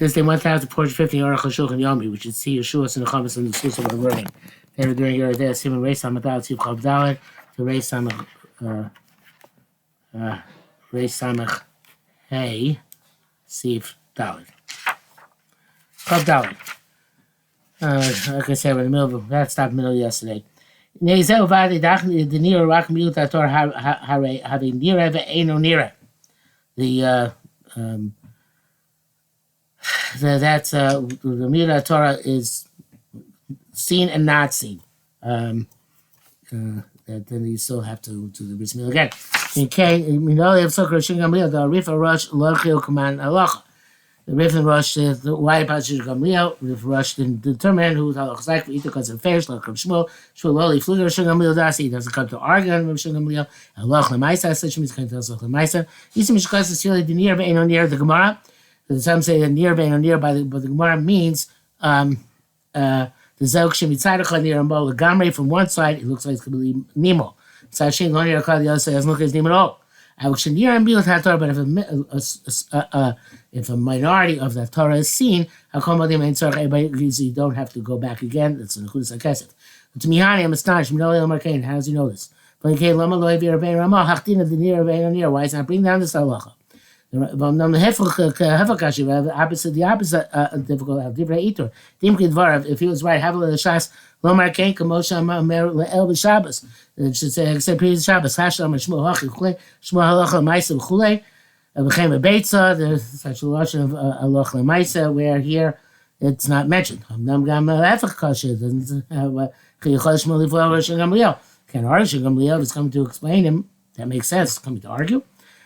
Since they 1,450 Arukh HaShulchan Yomi, we should see Yeshua in the comments and the schools of learning. They were during your day, Simon Ray Samad Tiv Chav Dalet, to Ray Samach Hey Sif Dalet. Chav Dalet. Like I said, we're in the middle of that stopped middle yesterday. Nezel Vadi Dachni the near Rak Miut Ator having near ever Aino near the Miut Torah is seen and not seen. Then you still have to do the bris milah again. In K, we know they have Sukkah Shingamliel, the Rifa Rush, Lochil Command Halacha. The Rifa and Rush, the why about Shingamliel, Rifa Rush didn't determine who's Halacha like, either because of Ferish, Lachim Shmuel, Shmuel Loli, Fluger Shingamliel Dasi, he doesn't come to argue on Shingamliel, Halach Lemaisa, such means kind of tells Halach Lemaisa. Yisim Mishkas is really the near Bein on near the Gemara. Some say the near Bein on near by the Gemara means the Zog Shemitzadach near Mo, the Gamre from one side, it looks like it's going to be Nemo. Sashin Loni Rakal, the other side doesn't look like it's Nemo at all. I would near and be with that Torah, but if a minority of that Torah is seen, you don't have to go back again. That's an Chudus HaKesef. But to Mihani, I'm astonished. How does he know this? Why is not bring down this halacha? The opposite difficult. If he was right, have a little shas. Lomar Kain Kamosha Mer Le'el B'Shabbos. It should say except previous Shabbos. Hashlam Shmuel Hachi Chulei Shmuel Halacha Ma'aser Chulei. Became a Beitza. There's such a lotion of Halacha Ma'aser where here it's not mentioned. Hamdam Gam Efach Kasha doesn't have Chiyachol Shmuel Livuel Rosh Gamliel. Can't argue Gamliel is coming to explain him. That makes sense. It's coming to argue.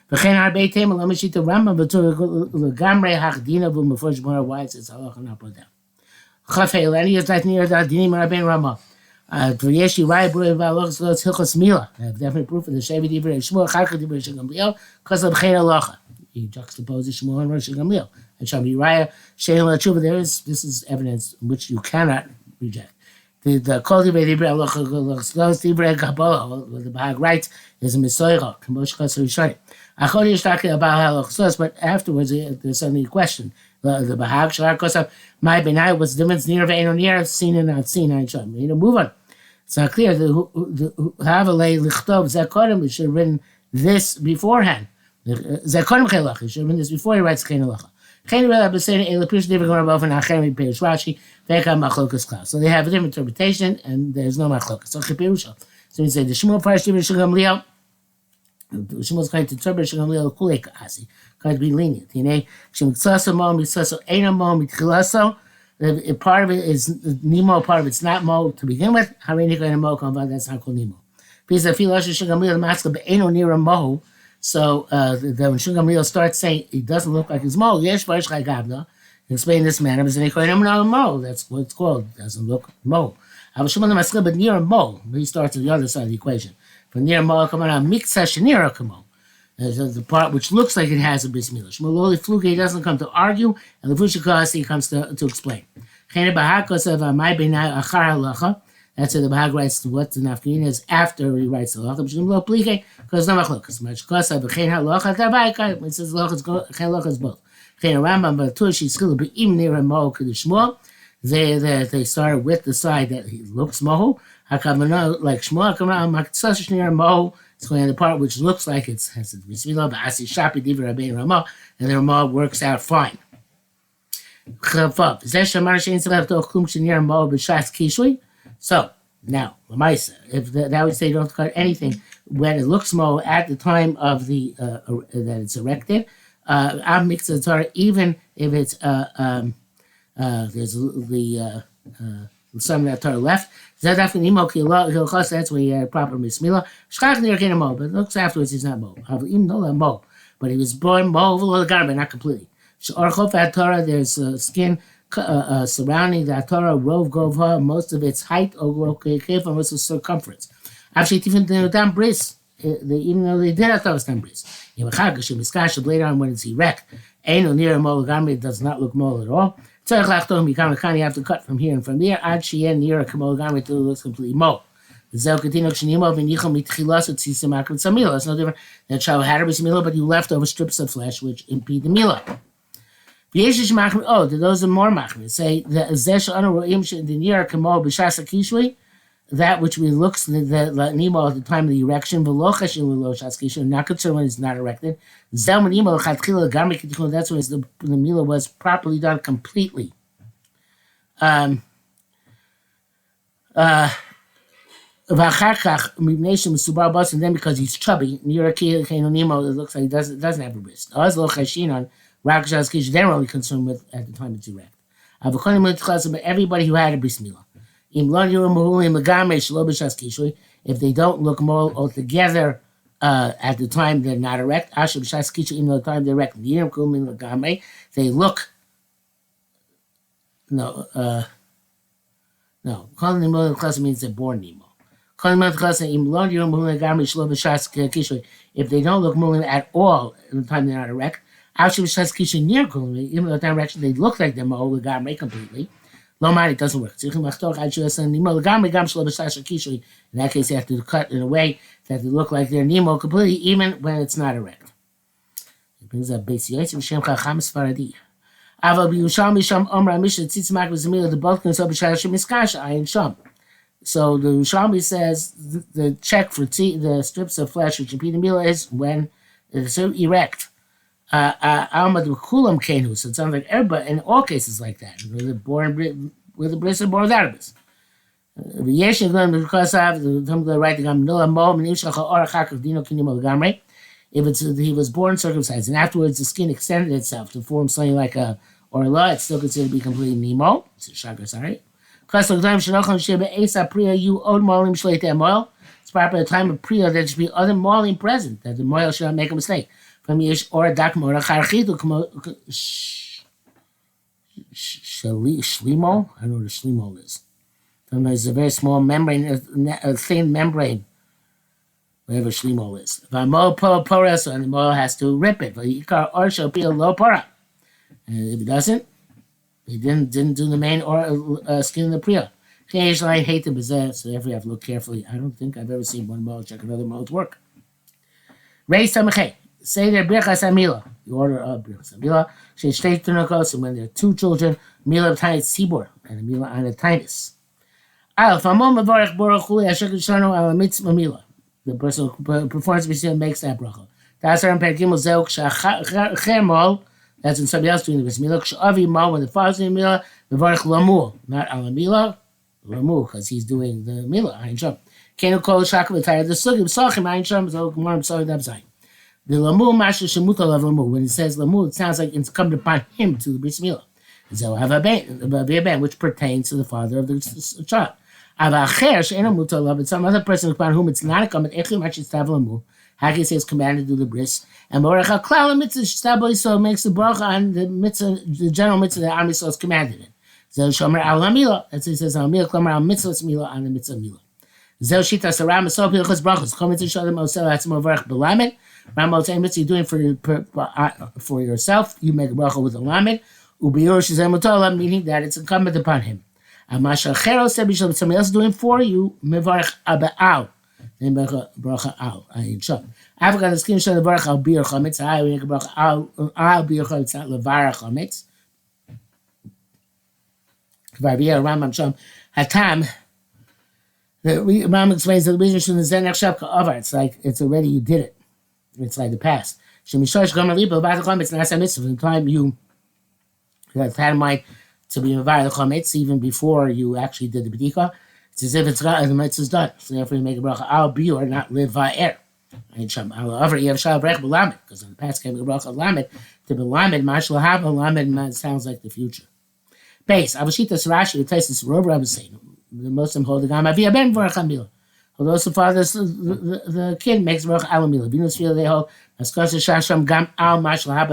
V'chein Arbei Tema Lamashita Rambam V'tur Legamrei Hachdina V'Mefurish Gemara. Why it says Halacha not put down. Chafei Leni is like near that Dinim Rabbein Rama. Yeshi Rai Brei V'Aloch Zlos Hilchos Mila. I have definite proof of the Shevi Divrei Shmuel Charka Divrei Gamliel because of B'chein Halacha. He juxtaposes Shmuel and Rosh Gamliel. And Shami Raya Shein LaTshuva. This is evidence which you cannot reject. The Kol Divrei Aloch Zlos Divrei Kabbalah. The Bahag writes is a Misoyra Kamosh Chas Rishonim. Achori is talking about Halacha Zlos, but afterwards there's suddenly a question. The Bahag Shar Kosaf, my Benai was the difference near Vein or near, seen and not seen. Move on. It's not clear. The Havalei Lichtov Zakonim, we should have written this beforehand. Zakonim Chelach, he should have written this before he writes Chen Halacha. Chen Halacha B'Sein Eila Pirush Divrei Gemara B'Ofen Achem Peirush Rashi Ve'Kam Machlokas Klas. So they have a different interpretation, and there's no Machlokas. So Chipirusha. So we say the Shmuel Parish Divrei Gamliel. Shmuel's going to interpret Gamliel Kulei Kasi. Going to be lenient. Part of it is Nemo, part of it's not Mo to begin with. That's not called Nemo. Because if when Shugamliel starts saying it doesn't look like it's Mo, explain this manner, Mo. That's what it's called. It doesn't look Mo. But near Mo, he starts at the other side of the equation. From near Mo, come on, Miksa Shanira Kamo. The part which looks like it has a bris milah. Shmuel Fluge doesn't come to argue, and the Vushikasi comes to explain. That's why the Bahag writes what the Nafkin is after he writes the Halacha. Because no machlokas. It says Halacha is both. Rambam Batushi Skill Be'im near Mo Shmuel. They started with the side that he looks Mohu. Hakamana like Shmuel Hakamana Maksash near Mohu. It's going on the part which looks like it has a Bismillah, but Asi Shapi Divrei Rabbein Ramah, and the Ramah works out fine. So now, Lamaisa, if that would say you don't have to cut anything when it looks mo at the time of the that it's erected, Am Miksa Torah, even if it's there's the some of that Torah left. That's when he had proper mismila. But it looks afterwards he's not mo. But he was born mo over the garment, not completely. Torah, there's skin surrounding that Torah, rov govha, most of its height, or most of its circumference. Actually, even though they did have Torah's bris. Later on when it's erect, ain't no near mo garment, it does not look mo at all. You have to cut from here and from there. Ad shien near a kamol garment till it looks completely mo. That's no different than Shav had a mila, but you left over strips of flesh which impede the mila. Oh, those are more machmir. Say the zesh anu roim the nira kamo b'shas kishui, that which we looks the nimo at the time of the erection, v'lochash in l'loshas kishui, not concerned when it's not erected. Zel nimo l'chatchila garmi kitichon. That's when the mila was properly done completely. Then because he's chubby, nira nimo, it looks like he doesn't have a wrist. Oz lo chashinon. Rakshas Kish, they're only concerned with at the time it's erect. But everybody who had a bris milah. If they don't look more altogether at the time they're not erect, even the time they're erect, they look. No. Calling the mother class means they're born Nemo. If they don't look mulin at all at the time they're not erect, even the direction they look like they're mo'ul completely. Lomar, it doesn't work. In that case, they have to cut in a way that they look like they're Nemo completely, even when it's not erect. It brings up Beis Yosef Shem Chacham Sfaradi. Ava b'Yushalmi Sham Omra Mishnah Tzitzimak v'Zemila the both can so b'Shar Miskash Ayin Sham. So the Yushalmi says the check for the strips of flesh which impede the meal is when it's erect. Almad Kulam Kenu. So it sounds like everybody in all cases like that. Whether born with a bris or born without a bris. V'yeshin going because of the right thing. Nola Mo Menishach Orachak of Dino Kinimo Gamre. If he was born circumcised and afterwards the skin extended itself to form something like a orla, it's still considered to be completely nemo. It's a shaka, sorry. Because the time Shanochon Sheba Esa Priya you old molim shleit moil. It's proper at the time of Priya there should be other molim present that the moil should not make a mistake. From Yesh or Dakmora Charchitu Shlimo. I don't know what a Shlimo is. Sometimes it's a very small membrane, a thin membrane. Whatever Shlimo is. Vamo po pores, and the moil has to rip it. But Yikar or shall be a low pora. And if he doesn't, he didn't do the main or skin of the priya. Occasionally I hate the bizarre, so therefore you have to look carefully. I don't think I've ever seen one moil check another moil's work. Reis Samachay. Say their Birchas Amila, the order of Birchas Amila. She states to Nokos, and when there are two children, Mila of Tinus Sibor and Mila on a Tinus. Al Famom Mavarach Borachuli Ashok Shano Al Mitzvah Mila. The person who performs the makes that bracha. That's our Perkimel Zeuk Chermol. That's when somebody else doing the Mila. Kshavi Mal, when the father's doing Mila, Mavarach Lamul, not Al Mila, Lamul, because he's doing the Mila. Ayin Sham. Kenu Kol Shakav Tayar the Sugim Sachim Ayin Sham. So Gemara Sogim Dabzayin. The Lamu Masha Shemutal of Lamu. When it says Lamu, it sounds like it's come upon him to the bris milah. So have a ben, which pertains to the father of the child. Avacher she'ena mutal love. It's some other person upon whom it's not a command. Echim Mashistav Lamu. How can you say it's commanded to do the bris? And Morecha Klal Mitzvah Shtabli, so it makes the bracha on the mitzvah, the general mitzvah that Am Yisrael is commanded it. So Shomer Al Mila. That's what it says Al Mila. Klamer Al Mitzvah's Mila on the mitzvah Mila. Zel Shita Saram So Pilchas Brachos. Come to Shalom Osel Atzmo Varach Belamed. Ramot saying mitzvah you're doing for yourself. You make a bracha with a lamed. Ubiyor Shizemutala, meaning that it's incumbent upon him. Amasha Chero said somebody else doing for you. Mevarach Aba'al. Then bracha al. Ayin sham. I've got a skin shon the bracha al bir chametz. I make a bracha al bir chametz not levar chametz. Kvarvia Rambam sham hatam. The Rambam explains that the reason shon the zenach shavka over. It's like it's already you did it. It's like the past. Shemishosh gomer liba levar chametz nasa mitzvah. From the time you had in mind to be levar chametz, even before you actually did the b'dika. It's as if it's got the mitzvah is done. So therefore you make a bracha al biur, not live va'er. And sham al over you have shal brech b'lamed, because in the past came a bracha lamed to be lamed mash lahab lamed sounds like the future. Base avashita sarashi the taste is Rob Rabbi saying the Muslim hold the gam avia ben v'racham bila. Although the father the kid makes bracha al mila. Venus feel they hold askasa shasham gam al mash lahab.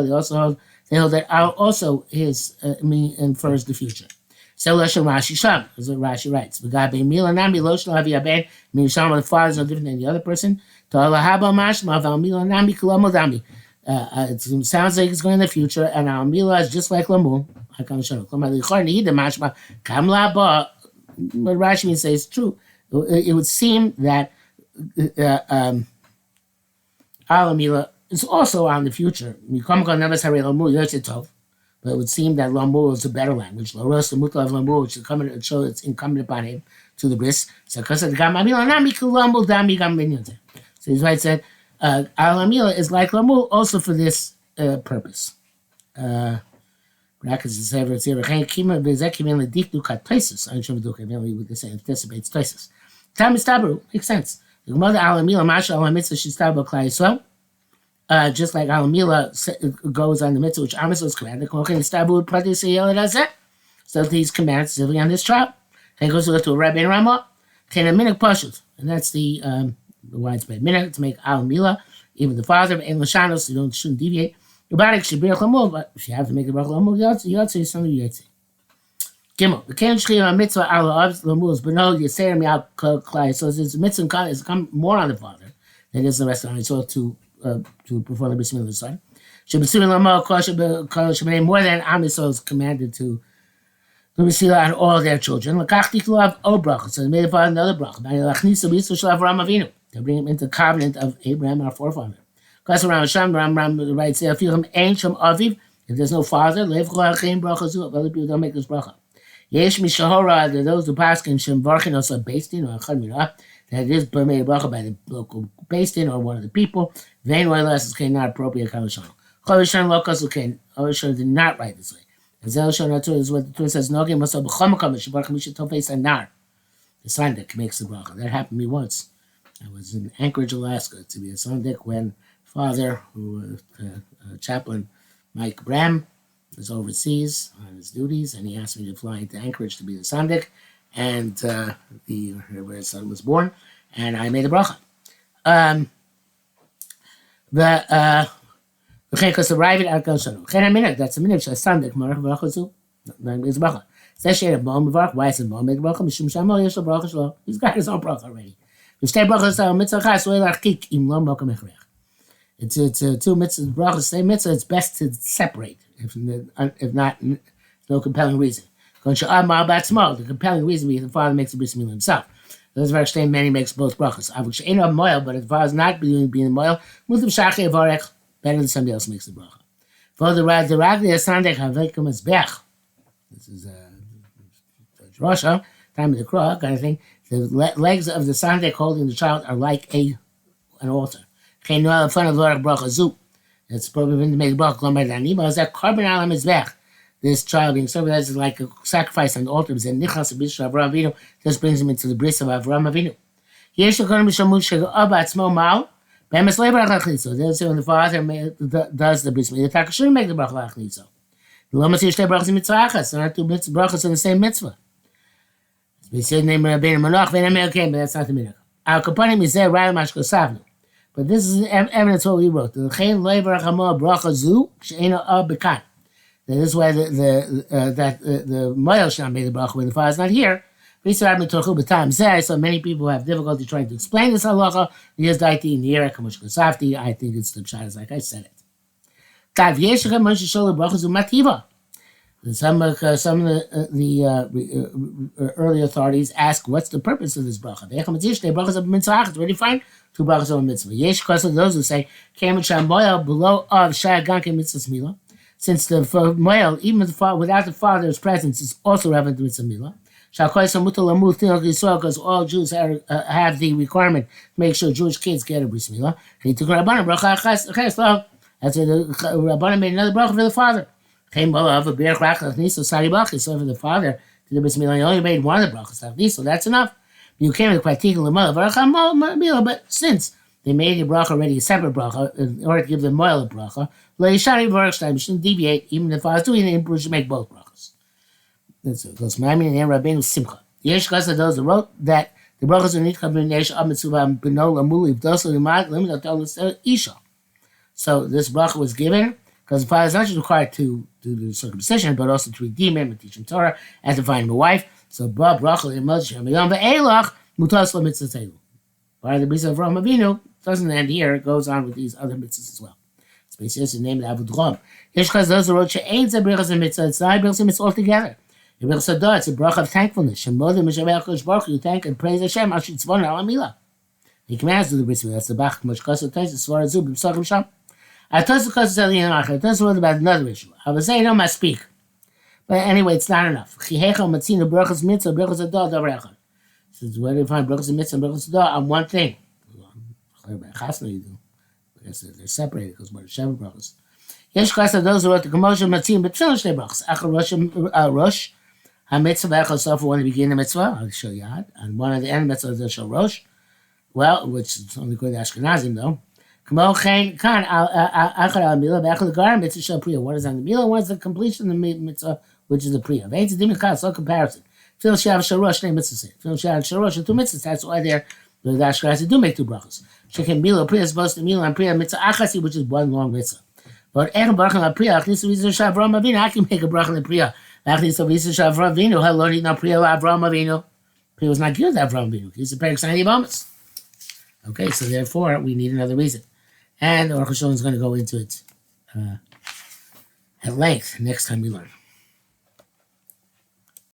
They hold that al also is infers the future. So Rashi Sham, as Rashi writes, "V'gabe mila nami lo shel avi aben." Meaning, Sham the father is no different than the other person. To Allah haba mashma val mila nami kulamodami. It sounds like it's going in the future, and our mila is just like lamu. Hakam shano. Klamar lichor nihida mashma kam laba. What Rashi means says true. It would seem that alamila is also on the future. Mikom kol nevas harei lamu yotzei tov. but it would seem that Lamul is a better language. Laros the Mutal of Lamul, which is show it's incumbent upon him to the bris. So because the Gamamila Namiku Lamul Dami Gaminyunte. So his wife said, Alamila is like Lamul also for this purpose. Brackets is ever it's here. Kima Bezekim the Dikduka Toisus. I should do really with this anticipates Toisus. Tam Istabru makes sense. The mother Alamila Masha Alamitzah Shistabu Klai Yisrael. Just like Alamila goes on the mitzvah which Amos was commanded, so these commands living on this trial. And goes to a Rabbi Ramah, and a minhag pashut, and that's the widespread minhag to make Alamila, even the father, and Lashanos, you shouldn't deviate. But if you have to make the bracha lamul, yotze is something yotze. Gimel, the ken shchiyah mitzvah ala avs lamul, but no, you say to me out klai. So it's mitzvah is come more on the father than is the rest of it. So to perform the bris milah of the son. Should be more than Am Yisrael is commanded to the bris milah on all their children. L'kachti kulav o bracha. So they made it another bracha. To bring him into the covenant of Abraham, our forefather. Because Ram writes there, if there's no father, other people don't make this bracha. Yesh mishahora, there are those who pass in Shem Varchin also based in or Chadmirah, that is made a bracha by the local based in or one of the people. Vain way less is not appropriate. Chalishon locus Chalishon did not write this way. As Elshon is what the Torah says, Nogim must have b'chomakam Shem Varchin Mishatofes Anar. The sandik makes the bracha. That happened to me once. I was in Anchorage, Alaska, to be a sandik when father, who chaplain Mike Bram, was overseas on his duties, and he asked me to fly into Anchorage to be the sandik, and where his son was born, and I made a bracha. Because arriving at Galshanu. That's a minute. Sandik marach bracha. Is bracha. Says she had a bom bracha. Why is it bom? Made bracha. Mishum shamo yesh bracha shlo. He's got his own bracha already. It's two mitzvahs, brachas, same mitzvah, it's best to separate, if not, no compelling reason. The compelling reason is the father makes the bris milah himself. Those are very many makes both brachas. But if the father is not being moil, better than somebody else makes the bracha. For the ragli asandek havekum esbech. This is Rosh time of the cross kind of thing. The legs of the sandik holding the child are like an altar. It's probably to make bracha. This child being served as like a sacrifice on the altar. This brings him into the bris of Avraham Avinu. So they'll say when the father does the bris, the taka shouldn't make the bracha lachniso. The lama see two brachas there are two brachas in the same mitzvah. We said name Rabbeinu Manoach, but that's not the minhag. Our component is there, right? But this is evidence what we wrote. That is why the moil should not make the bracha when the father is not here. I saw many people have difficulty trying to explain this halacha. I think it's the pshat, like I said it. Some of the early authorities ask, what's the purpose of this bracha? Where do you find two brachas of a mitzvah? Yesh kosel, those who say, below of sha'aganke mitzvah mila, since the moel, even without the father's presence, is also relevant to mitzvah mila. Because all Jews have the requirement to make sure Jewish kids get a bris milah. That's why the Rabbanan made another bracha for the father. So for the father to the bris milah, he only made one of the brachas, so that's enough. You came with particular mother, but since they made a bracha already, a separate bracha, in order to give the moel a bracha, you shouldn't deviate, even if I was doing it, you should make both brachas. That's it. Because Ma'amin and Rabbeinu Simcha. Yesh Kasa, those who wrote that the brachas are not combination of mitzvah b'nola muli v'dosel l'mad limit of isha. So this bracha was given because the father is not just required to do the circumcision, but also to redeem him and teach him Torah and to find him a wife. So bracha l'mad shemayom ve'elach mutas l'mitzvah teilu. Part of the mitzvah of Avraham Avinu doesn't end here; it goes on with these other mitzvahs as well. It's basically the name of Abu Dhrom. Yesh Kasa, those who wrote she'ain zebrichas and mitzvah, it's not brichas and mitzvah altogether. It's a bracha of thankfulness. You thank and praise Hashem. He commands to the bris milah. That's the bach. I told the question about another issue. I was saying, I must speak. But anyway, it's not enough. So where do you find brachas and mitzvah and brachas on one thing? You do. I guess they're separated because what are seven brachas? Yesh class of those who wrote the commotion matzim but finish their brachas. Achar rosh ha-mitzvah echad sof one to begin the mitzvah. I'll show you that. And one at the end mitzvah they'll show rosh. Well, which is only good to Ashkenazim though. Kamo chen kan achar al milah be'echad the gar mitzvah shel priya. One is on the milah, one is the completion of the mitzvah, which is the priya. Ve'etz dim kal so comparison. Fil shav shel rosh name mitzvah. Fil shav shel rosh two mitzvahs. That's why they're the Ashkenazim do make two brachas. Shekin milah priya is supposed to milah and priya mitzvah achasi, which is one long mitzvah. But Echad Baruch Hu Priya, Achnis Visa Shavram Avinu. I can make a bracha on Priya. Achnis Visa Shavram Avinu. Hello, he not Priya Avram Avinu. Priya was not given to Avram Avinu. He's a Perik Sinai Bamas. Okay, so therefore we need another reason, and Arukh HaShulchan is going to go into it at length next time we learn.